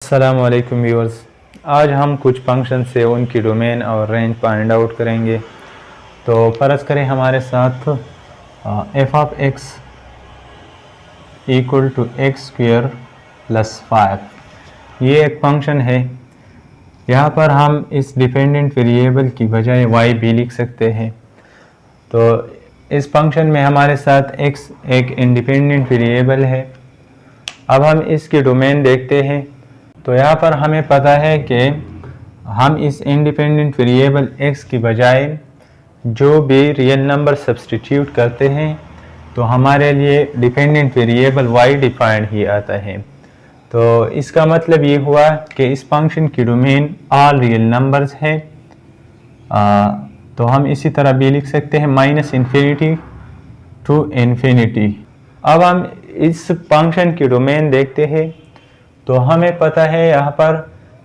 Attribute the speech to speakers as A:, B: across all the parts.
A: अस्सलाम वालेकुम व्यूअर्स। आज हम कुछ फंक्शन से उनकी डोमेन और रेंज फाइंड आउट करेंगे। तो फ़र्ज़ करें हमारे साथ F of X equal to x square plus 5 ये एक फंक्शन है। यहाँ पर हम इस डिपेंडेंट वेरिएबल की बजाय वाई भी लिख सकते हैं। तो इस फंक्शन में हमारे साथ एक्स एक इंडिपेंडेंट वेरिएबल है। अब हम इसकी डोमेन देखते हैं। तो यहाँ पर हमें पता है कि हम इस इंडिपेंडेंट वेरिएबल x की बजाय जो भी रियल नंबर सब्स्टिट्यूट करते हैं तो हमारे लिए डिपेंडेंट वेरिएबल y डिफाइंड ही आता है। तो इसका मतलब ये हुआ कि इस फंक्शन की डोमेन ऑल रियल नंबर्स है। तो हम इसी तरह भी लिख सकते हैं माइनस इन्फिनिटी टू इन्फिनिटी। अब हम इस फंक्शन की डोमेन देखते हैं। तो हमें पता है यहाँ पर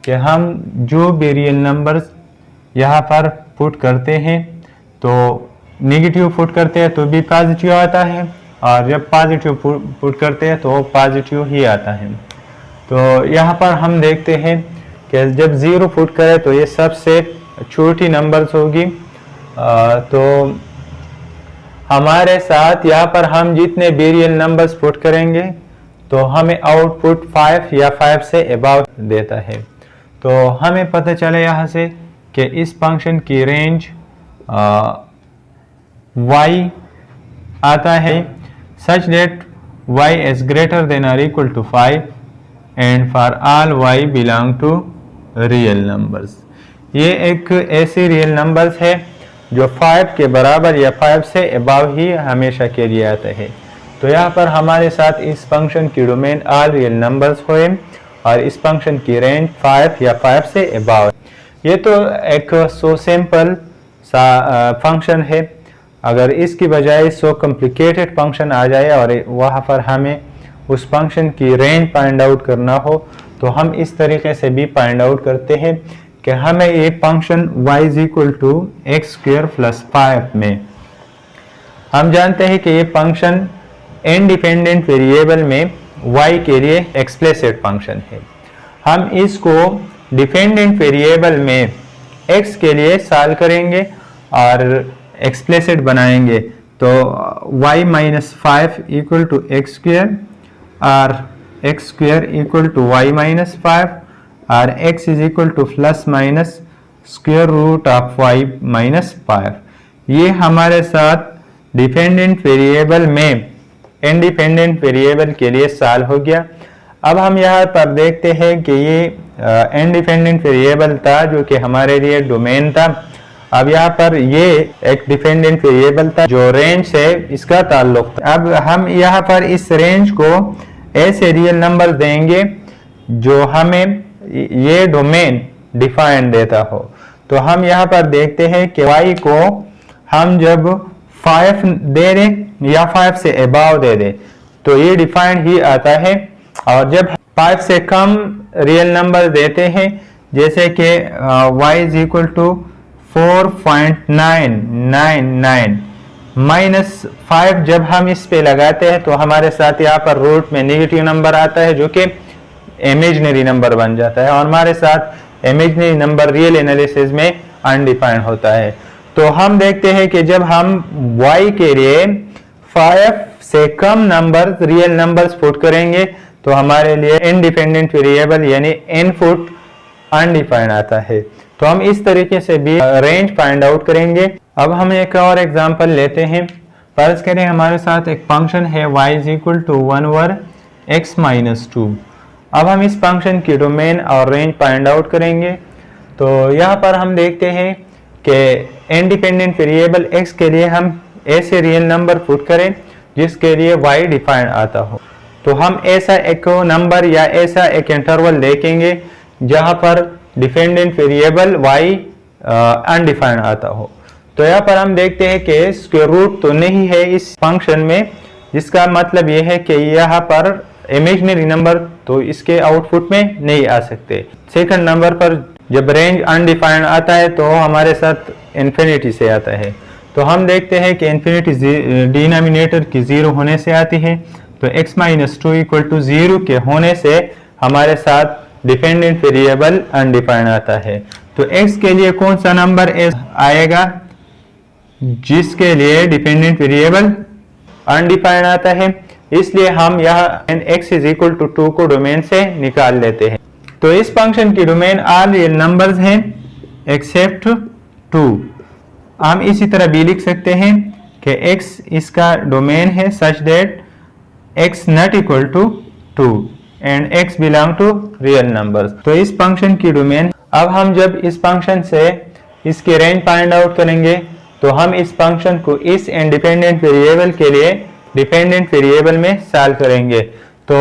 A: कि हम जो भी रियल नंबर्स यहाँ पर पुट करते हैं तो नेगेटिव पुट करते हैं तो भी पॉजिटिव आता है, और जब पॉजिटिव पुट करते हैं तो पॉजिटिव ही आता है। तो यहाँ पर हम देखते हैं कि जब ज़ीरो पुट करें तो ये सबसे छोटी नंबर्स होगी। तो हमारे साथ यहाँ पर हम जितने भी रियल नंबर्स पुट करेंगे तो हमें आउटपुट 5 या 5 से अबव देता है। तो हमें पता चले यहाँ से कि इस फंक्शन की रेंज y आता है such that y is greater than और equal to 5 and for all y belong to real numbers. ये एक ऐसी रियल नंबर्स है जो 5 के बराबर या 5 से अबव ही हमेशा के लिए आता है। तो यहाँ पर हमारे साथ इस फंक्शन की डोमेन ऑल रियल नंबर्स हुए और इस फंक्शन की रेंज 5 या 5 से अबव। ये तो एक सो सिंपल सा फंक्शन है। अगर इसकी बजाय सो कॉम्प्लिकेटेड फंक्शन आ जाए और वहाँ पर हमें उस फंक्शन की रेंज फाइंड आउट करना हो तो हम इस तरीके से भी फाइंड आउट करते हैं कि हमें ये function y is equal to x square plus 5 में हम जानते हैं कि ये फंक्शन इंडिपेंडेंट वेरिएबल में y के लिए एक्सप्लिसिट फंक्शन है। हम इसको डिपेंडेंट वेरिएबल में x के लिए सॉल्व करेंगे और एक्सप्लिसिट बनाएंगे। तो y minus 5 equal to x square और x square equal to y minus 5 और x is equal to plus minus square root of y minus 5। ये हमारे साथ डिपेंडेंट वेरिएबल में इंडिपेंडेंट वेरिएबल के लिए सॉल्व हो गया। अब हम यहाँ पर देखते हैं कि ये इंडिपेंडेंट वेरिएबल था जो कि हमारे लिए डोमेन था। अब यहाँ पर ये एक डिपेंडेंट वेरिएबल था जो रेंज से इसका ताल्लुक था। अब हम यहाँ पर इस रेंज को ऐसे रियल नंबर देंगे जो हमें ये डोमेन डिफाइन देता हो। तो हम यहाँ पर देखते हैं कि y को हम जब 5 दे दें या 5 से अबव दे दें तो ये डिफाइंड ही आता है, और जब 5 से कम रियल नंबर देते हैं जैसे कि y is equal to 4.999 minus 5 जब हम इस पे लगाते हैं तो हमारे साथ यहाँ पर रूट में नेगेटिव नंबर आता है जो कि इमेजिनरी नंबर बन जाता है, और हमारे साथ इमेजिनरी नंबर रियल एनालिसिस में अनडिफाइंड होता है। तो हम देखते हैं कि जब हम y के लिए 5 से कम नंबर रियल नंबर्स पुट करेंगे तो हमारे लिए इंडिपेंडेंट वेरिएबल यानी इनपुट अनडिफाइंड आता है। तो हम इस तरीके से भी रेंज फाइंड आउट करेंगे। अब हम एक और एग्जांपल लेते हैं। फर्ज करें हमारे साथ एक फंक्शन है y is equal to 1 over x minus 2। अब हम इस फंक्शन की डोमेन और रेंज फाइंड आउट करेंगे। तो यहाँ पर हम देखते हैं कि इंडिपेंडेंट वेरिएबल x के लिए हम ऐसे रियल नंबर पुट करें जिसके लिए y डिफाइंड आता हो। तो हम ऐसा एक नंबर या ऐसा एक इंटरवल देखेंगे जहाँ पर डिपेंडेंट वेरिएबल y अनडिफाइंड आता हो। तो यहाँ पर हम देखते हैं कि स्क्वायर रूट तो नहीं है इस फंक्शन में, जिसका मतलब ये है कि यहाँ पर इमेजिनरी नंबर तो इसके आउटपुट में नहीं आ सकते। सेकंड नंबर पर जब रेंज अनडिफाइंड आता है तो हमारे साथ इन्फिनिटी से आता है। तो हम देखते हैं कि इन्फिनिटी डिनोमिनेटर की 0 होने से आती है। तो x माइनस 2 इक्वल टू 0 के होने से हमारे साथ डिपेंडेंट वेरिएबल अनडिफाइंड आता है। तो x के लिए कौन सा नंबर आएगा जिसके लिए डिपेंडेंट वेरिएबल अनडिफाइंड आता है, इसलिए हम यह x इज इक्वल टू 2 को डोमेन से निकाल लेते हैं। तो इस फंक्शन की डोमेन आल रियल नंबर्स हैं एक्सेप्ट 2। हम इसी तरह भी लिख सकते हैं कि x इसका डोमेन है such that x not equal to 2 and x belong to real numbers. तो इस फंक्शन की डोमेन, अब हम जब इस फंक्शन से इसकी रेंज फाइंड आउट करेंगे तो हम इस फंक्शन को इस इंडिपेंडेंट वेरिएबल के लिए डिपेंडेंट वेरिएबल में सॉल्व करेंगे। तो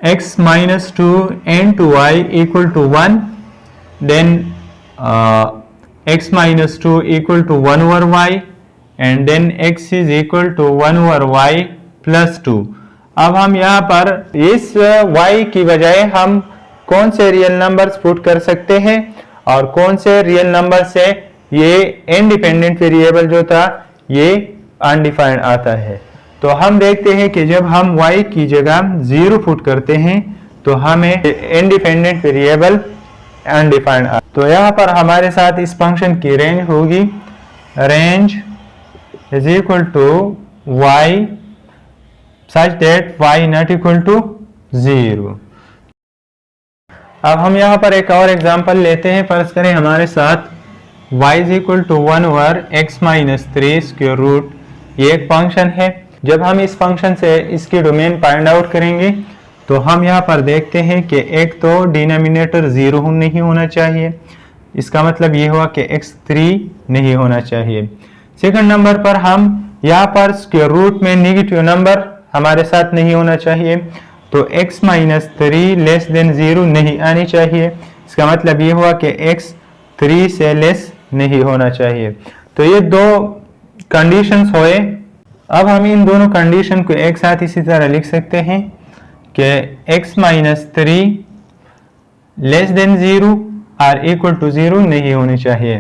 A: x minus 2 and 2y equal to 1, then x minus 2 equal to 1 over y, and then x is equal to 1 over y plus 2। अब हम यहाँ पर इस y की बजाय हम कौन से रियल नंबर्स पुट कर सकते हैं और कौन से रियल नंबर से ये इंडिपेंडेंट वेरिएबल जो था ये अनडिफाइंड आता है। तो हम देखते हैं कि जब हम y की जगह 0 पुट करते हैं तो हमें इंडिपेंडेंट वेरिएबल अनडिफाइंड। तो यहाँ पर हमारे साथ इस फंक्शन की रेंज होगी, range is equal to y such that y not equal to 0। अब हम यहाँ पर एक और एग्जांपल लेते हैं। फर्ज करें हमारे साथ y is equal to 1 over x minus 3 square root, ये एक फंक्शन है। जब हम इस फंक्शन से इसकी डोमेन फाइंड आउट करेंगे तो हम यहाँ पर देखते हैं कि एक तो डिनोमिनेटर 0 नहीं होना चाहिए, इसका मतलब ये हुआ कि x3 नहीं होना चाहिए। सेकंड नंबर पर हम यहाँ पर स्क्वायर रूट में नेगेटिव नंबर हमारे साथ नहीं होना चाहिए, तो x माइनस 3 लेस देन 0 नहीं आनी चाहिए, इसका मतलब ये हुआ कि x 3 से लेस नहीं होना चाहिए। तो ये दो कंडीशंस हुए। अब हम इन दोनों कंडीशन को एक साथ इसी तरह लिख सकते हैं कि x minus 3 less than 0 equal equal to 0 नहीं होनी चाहिए,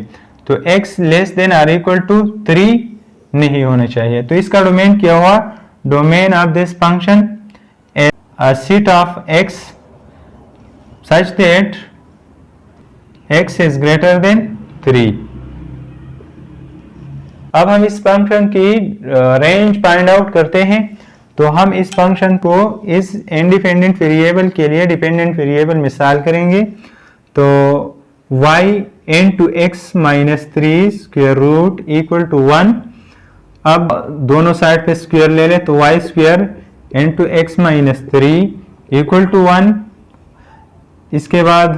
A: तो x less than or equal to 3 नहीं होना चाहिए। तो इसका डोमेन क्या हुआ, domain of this function a set of x such that x is greater than 3। अब हम इस फंक्शन की रेंज फाइंड आउट करते हैं, तो हम इस फंक्शन को इस इंडिपेंडेंट वेरिएबल के लिए डिपेंडेंट वेरिएबल में सॉल्व करेंगे। तो y into x minus 3 square root equal to 1। अब दोनों साइड पे स्क्वायर ले लें तो y square into x minus 3 equal to 1। इसके बाद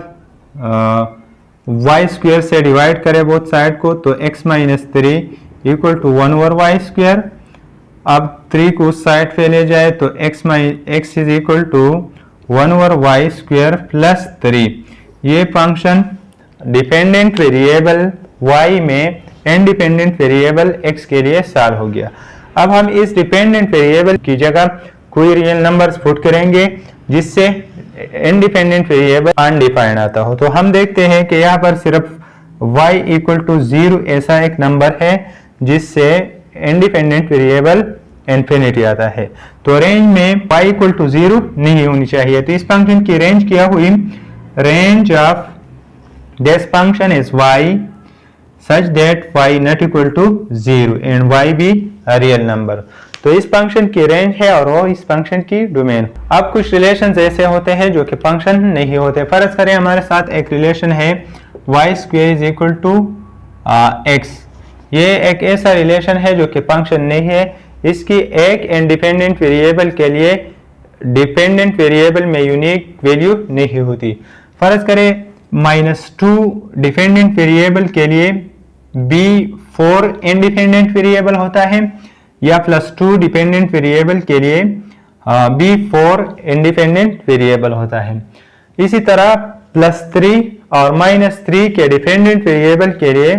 A: y स्क्वायर से डिवाइड करें बोथ साइड को, तो x minus 3 equal to 1 over y square. अब 3 को उस साइड पे ले जाए तो x is equal to 1 over y square plus 3। ये फंक्शन डिपेंडेंट वेरिएबल y में इंडिपेंडेंट वेरिएबल x के लिए सॉल्व हो गया। अब हम इस डिपेंडेंट वेरिएबल की जगह कोई रियल नंबर्स पुट करेंगे जिससे इंडिपेंडेंट वेरिएबल अनडिफाइंड आता हो। तो हम देखते हैं कि यहाँ पर सिर्फ y इक्वल टू 0 ऐसा एक नंबर है जिससे इंडिपेंडेंट वेरिएबल इंफिनिटी आता है। तो रेंज में y इक्वल टू 0 नहीं होनी चाहिए। तो इस फंक्शन की रेंज क्या हुई, range of this function is y such that y not equal to 0 and y भी रियल नंबर। तो इस फंक्शन की रेंज है और वो इस फंक्शन की डोमेन। अब कुछ रिलेशंस ऐसे होते हैं जो कि फंक्शन नहीं होते। फर्ज करें हमारे साथ एक रिलेशन है y square is equal to x। ये एक ऐसा रिलेशन है जो कि फंक्शन नहीं है, इसकी एक इंडिपेंडेंट वेरिएबल के लिए डिपेंडेंट वेरिएबल में यूनिक वैल्यू नहीं होती। फर्ज करें -2 डिपेंडेंट वेरिएबल के लिए b4 इंडिपेंडेंट वेरिएबल होता है, या +2 डिपेंडेंट वेरिएबल के लिए b4 इंडिपेंडेंट वेरिएबल होता है। इसी तरह +3 और -3 के डिपेंडेंट वेरिएबल के लिए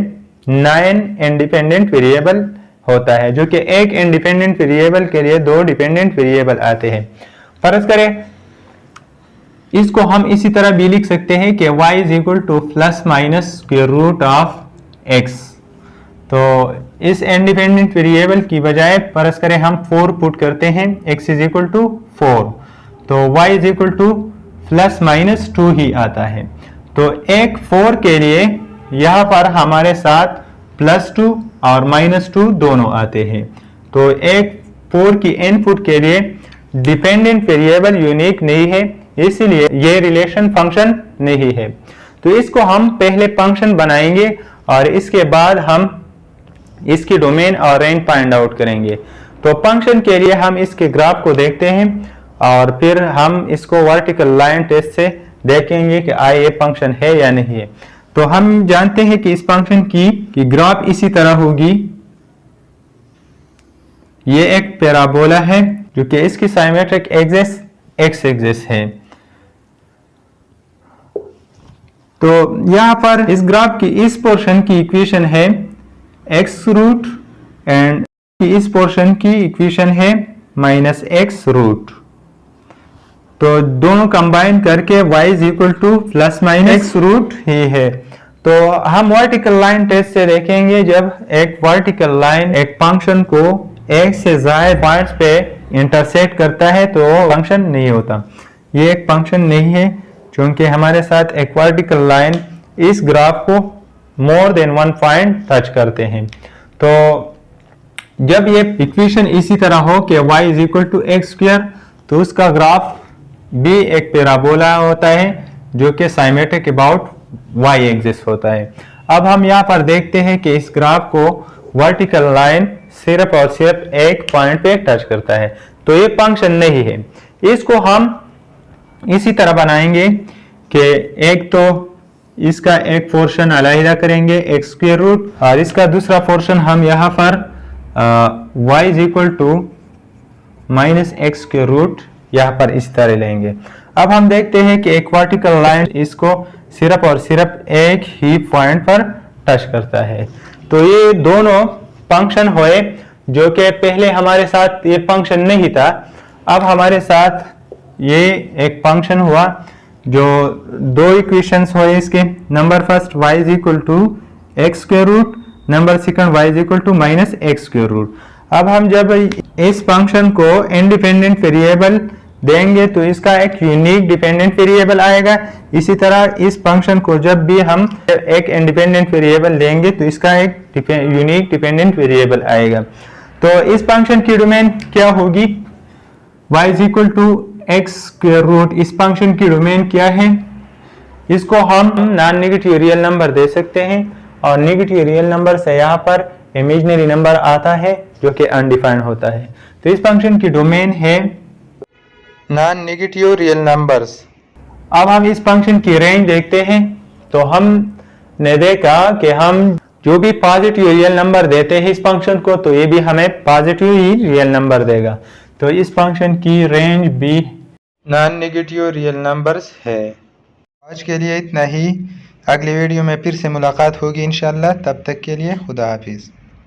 A: 9 इंडिपेंडेंट वेरिएबल होता है, जो कि एक इंडिपेंडेंट वेरिएबल के लिए 2 डिपेंडेंट वेरिएबल आते हैं। फर्ज करें इसको हम इसी तरह भी लिख सकते हैं कि y is equal to plus minus square root of x। तो इस इंडिपेंडेंट वेरिएबल की बजाय फर्ज करें हम 4 पुट करते हैं, x इज इक्वल टू 4, तो y is equal to plus minus 2 ही आता है। तो एक 4 के लिए यहाँ पर हमारे साथ +2 और -2 दोनों आते हैं। तो एक 4 की इनपुट के लिए डिपेंडेंट वेरिएबल यूनिक नहीं है, इसलिए ये रिलेशन फंक्शन नहीं है। तो इसको हम पहले फंक्शन बनाएंगे और इसके बाद हम इसकी डोमेन और रेंज फाइंड आउट करेंगे। तो फंक्शन के लिए हम इसके ग्राफ को देखते हैं और फिर हम इसको वर्टिकल लाइन टेस्ट से देखेंगे कि ये फंक्शन है या नहीं है। तो हम जानते हैं कि इस फंक्शन की ग्राफ इसी तरह होगी। ये एक पैराबोला है जो कि इसकी साइमेट्रिक एक्सिस एक्स एक्सिस है। तो यहां पर इस ग्राफ की इस पोर्शन की इक्वेशन है एक्स रूट एंड इस पोर्शन की इक्वेशन है -x रूट। तो दोनों कंबाइन करके y is equal to +- root ही है। तो हम वर्टिकल लाइन टेस्ट से देखेंगे, जब एक वर्टिकल लाइन एक फंक्शन को एक से ज्यादा पॉइंट्स पे इंटरसेक्ट करता है तो फंक्शन नहीं होता। ये एक फंक्शन नहीं है क्योंकि हमारे साथ एक वर्टिकल लाइन इस ग्राफ को मोर देन 1 पॉइंट टच करते हैं। तो जब ये इक्वेशन इसी तरह हो कि y is equal to x², तो उसका ग्राफ भी एक पैराबोला होता है जो कि साइमेट्रिक अबाउट y एक्सिस होता है। अब हम यहाँ पर देखते हैं कि इस ग्राफ को वर्टिकल लाइन सिर्फ और सिर्फ एक पॉइंट पे टच करता है, तो ये फंक्शन नहीं है। इसको हम इसी तरह बनाएंगे कि एक तो इसका एक पोर्शन अलग करेंगे x² और इसका दूसरा पोर्शन हम यहाँ पर y is equal to -x² यहाँ पर इस तरह लेंगे। अब हम देखते हैं कि एक वर्टिकल लाइन इसको सिर्फ और सिर्फ एक ही पॉइंट पर टच करता है। तो ये दोनों फंक्शन हुए जो कि पहले हमारे साथ ये फंक्शन नहीं था, अब हमारे साथ ये एक फंक्शन हुआ जो दो इक्वेशंस हुए इसके। Number first y is equal to x², number second y is equal to -x²। अब हम जब इस फंक्शन को इंडिपेंडेंट वेरिएबल देंगे तो इसका एक यूनिक डिपेंडेंट वेरिएबल आएगा। इसी तरह इस फंक्शन को जब भी हम एक इंडिपेंडेंट वेरिएबल देंगे तो इसका एक यूनिक डिपेंडेंट वेरिएबल आएगा। तो इस फंक्शन की डोमेन क्या होगी? y is equal to x²। इस फंक्शन की डोमेन क्या है? इसको हम नॉन नेगेटिव रियल नंबर दे सकते हैं और नेगेटिव रियल नंबर से यहाँ पर इमेजिनरी नंबर आता है जो कि अनडिफाइंड होता है। तो इस फंक्शन की डोमेन है नॉन नेगेटिव रियल नंबर्स। अब हम इस फंक्शन की रेंज देखते हैं। तो हमने देखा कि हम जो भी पॉजिटिव रियल नंबर देते हैं इस फंक्शन को, तो ये भी हमें पॉजिटिव ही रियल नंबर देगा। तो इस फंक्शन की रेंज भी नॉन नेगेटिव रियल नंबर्स है। आज के लिए इतना ही, अगली वीडियो में फिर से मुलाकात होगी इंशाल्लाह। तब तक के लिए खुदा हाफिज।